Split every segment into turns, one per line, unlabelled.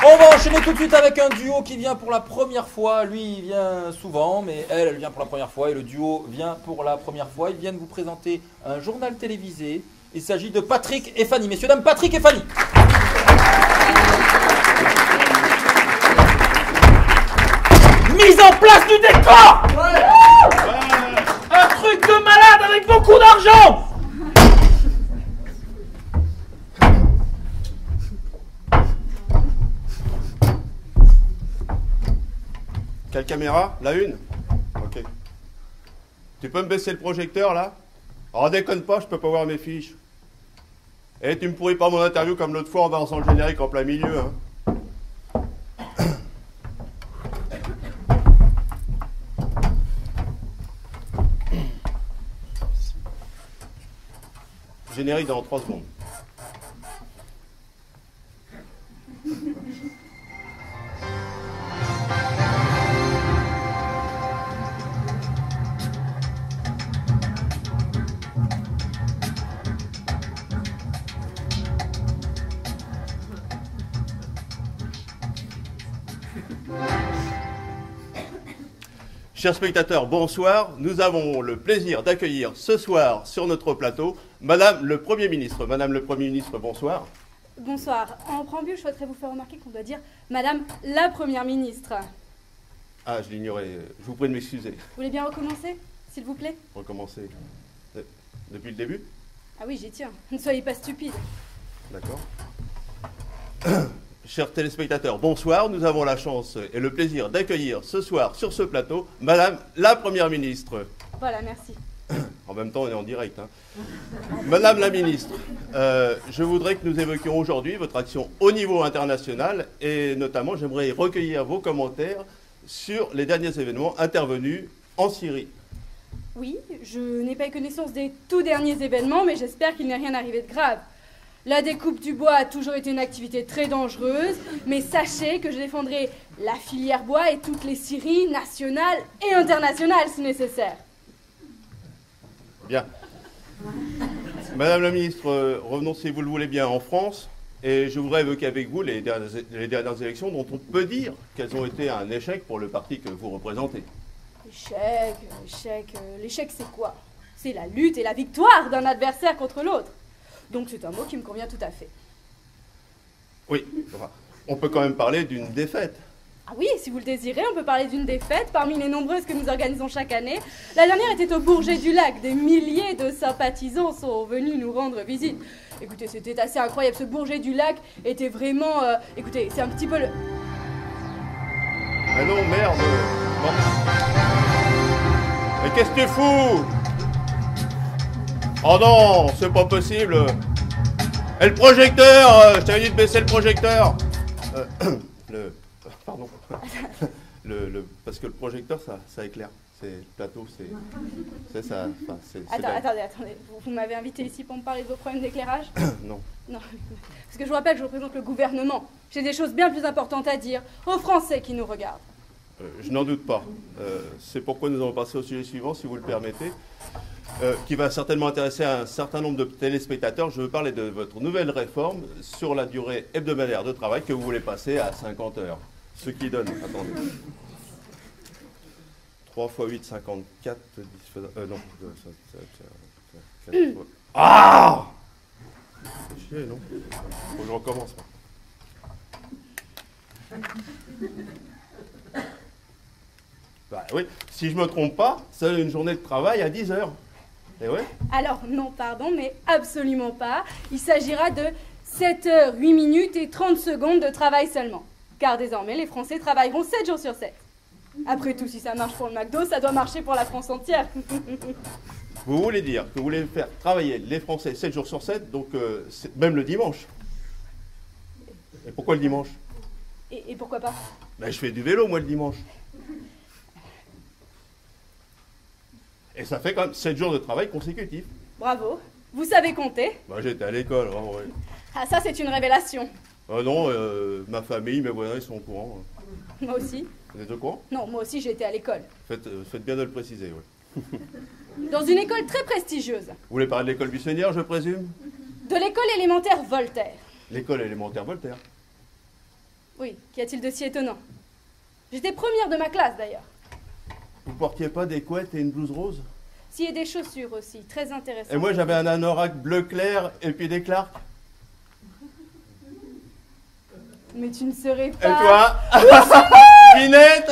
On va enchaîner tout de suite avec un duo qui vient pour la première fois. Lui, il vient souvent, mais elle vient pour la première fois. Et le duo vient pour la première fois. Ils viennent vous présenter un journal télévisé. Il s'agit de Patrick et Fanny. Messieurs, dames, Patrick et Fanny. Mise en place du décor. Un truc de malade avec beaucoup d'argent.
Quelle caméra? La une? Ok. Tu peux me baisser le projecteur là? Alors déconne pas, je peux pas voir mes fiches. Et tu me pourris pas mon interview comme l'autre fois en balançant le générique en plein milieu, hein. Générique dans 3 secondes. Chers spectateurs, bonsoir. Nous avons le plaisir d'accueillir ce soir sur notre plateau Madame le Premier ministre. Madame le Premier ministre, bonsoir.
Bonsoir. En préambule, je souhaiterais vous faire remarquer qu'on doit dire Madame la Première ministre.
Ah, je l'ignorais. Je vous prie de m'excuser.
Vous voulez bien recommencer, s'il vous plaît?
Recommencer. Depuis le début?
Ah oui, j'y tiens. Ne soyez pas stupide.
D'accord. Chers téléspectateurs, bonsoir. Nous avons la chance et le plaisir d'accueillir ce soir sur ce plateau Madame la Première ministre.
Voilà, merci.
En même temps, on est en direct, hein. Madame la ministre, je voudrais que nous évoquions aujourd'hui votre action au niveau international et notamment, j'aimerais recueillir vos commentaires sur les derniers événements intervenus en Syrie.
Oui, je n'ai pas eu connaissance des tout derniers événements, mais j'espère qu'il n'est rien arrivé de grave. La découpe du bois a toujours été une activité très dangereuse, mais sachez que je défendrai la filière bois et toutes les scieries nationales et internationales si nécessaire.
Bien. Madame la ministre, revenons si vous le voulez bien en France, et je voudrais évoquer avec vous les dernières élections dont on peut dire qu'elles ont été un échec pour le parti que vous représentez.
L'échec c'est quoi? C'est la lutte et la victoire d'un adversaire contre l'autre. Donc c'est un mot qui me convient tout à fait.
Oui, enfin, on peut quand même parler d'une défaite.
Ah oui, si vous le désirez, on peut parler d'une défaite parmi les nombreuses que nous organisons chaque année. La dernière était au Bourget du Lac. Des milliers de sympathisants sont venus nous rendre visite. Écoutez, c'était assez incroyable. Ce Bourget du Lac était vraiment... écoutez, c'est un petit peu le...
Ah non, merde. Bon. Mais qu'est-ce que tu fous? Oh non, c'est pas possible. Et le projecteur, je t'avais dit de baisser le projecteur. Pardon. Parce que le projecteur, ça éclaire. C'est le plateau, c'est ça. Enfin,
Attendez. Vous m'avez invité ici pour me parler de vos problèmes d'éclairage?
Non.
Non. Parce que je vous rappelle, je représente le gouvernement. J'ai des choses bien plus importantes à dire aux Français qui nous regardent.
Je n'en doute pas. C'est pourquoi nous allons passer au sujet suivant, si vous le permettez, qui va certainement intéresser un certain nombre de téléspectateurs. Je veux parler de votre nouvelle réforme sur la durée hebdomadaire de travail que vous voulez passer à 50 heures. Ce qui donne, attendez, 3 x 8, 54, 10, non, 4, ah! C'est chier, non? Faut que je recommence. Bah oui, si je me trompe pas, c'est une journée de travail à 10 heures. Et ouais.
Alors, non, pardon, mais absolument pas. Il s'agira de 7 heures, 8 minutes et 30 secondes de travail seulement. Car désormais, les Français travailleront 7 jours sur 7. Après tout, si ça marche pour le McDo, ça doit marcher pour la France entière.
Vous voulez dire que vous voulez faire travailler les Français 7 jours sur 7, donc même le dimanche. Et pourquoi le dimanche?
Et pourquoi pas?
Ben, je fais du vélo, moi, le dimanche. Et ça fait quand même 7 jours de travail consécutifs.
Bravo. Vous savez compter?
Bah, j'étais à l'école, hein, ouais.
Ah, ça, c'est une révélation.
Non, ma famille, mes voisins, ils sont au courant.
Moi aussi.
Vous êtes au courant?
Non, moi aussi, j'ai été à l'école.
Faites bien de le préciser, oui.
Dans une école très prestigieuse.
Vous voulez parler de l'école buissonnière, je présume?
De l'école élémentaire Voltaire.
L'école élémentaire Voltaire.
Oui, qu'y a-t-il de si étonnant? J'étais première de ma classe d'ailleurs.
Vous portiez pas des couettes et une blouse rose?
Si, et des chaussures aussi, très intéressantes.
Et moi j'avais un anorak bleu clair et puis des Clarks.
Mais tu ne serais
Et
pas...
toi? Minette.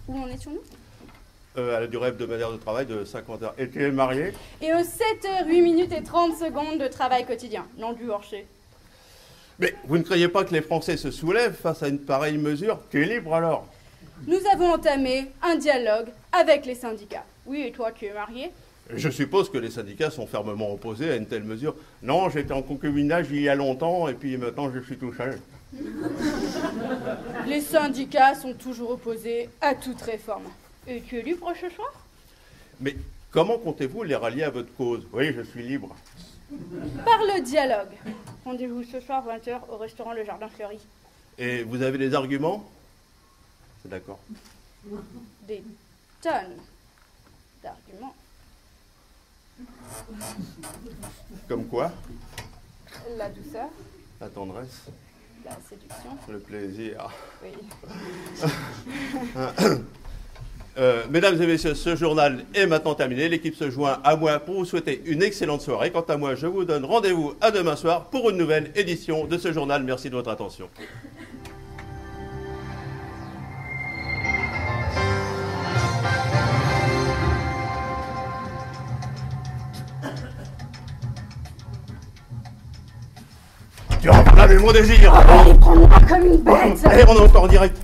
Où en étions-nous?
À la durée hebdomadaire de travail de 50 heures. Et tu es marié?
Et aux 7h, 8 minutes et 30 secondes de travail quotidien. Non du hors-chez.
Mais vous ne croyez pas que les Français se soulèvent face à une pareille mesure? Tu es libre alors?
Nous avons entamé un dialogue avec les syndicats. Oui, et toi, tu es marié?
Je suppose que les syndicats sont fermement opposés à une telle mesure. Non, j'étais en concubinage il y a longtemps et puis maintenant je suis tout seul.
Les syndicats sont toujours opposés à toute réforme. Et tu es libre ce soir?
Mais comment comptez-vous les rallier à votre cause? Oui, je suis libre.
Par le dialogue. Rendez-vous ce soir 20h au restaurant Le Jardin Fleuri.
Et vous avez des arguments? C'est d'accord.
Des tonnes d'arguments.
Comme quoi?
La douceur,
La tendresse,
la séduction,
le plaisir.
oui.
Mesdames et messieurs, ce journal est maintenant terminé. L'équipe se joint à moi pour vous souhaiter une excellente soirée. Quant à moi, je vous donne rendez-vous à demain soir pour une nouvelle édition de ce journal. Merci de votre attention. Tu as enflammé mon désir.
Allez, prends-moi comme une bête.
Allez, on est encore en direct.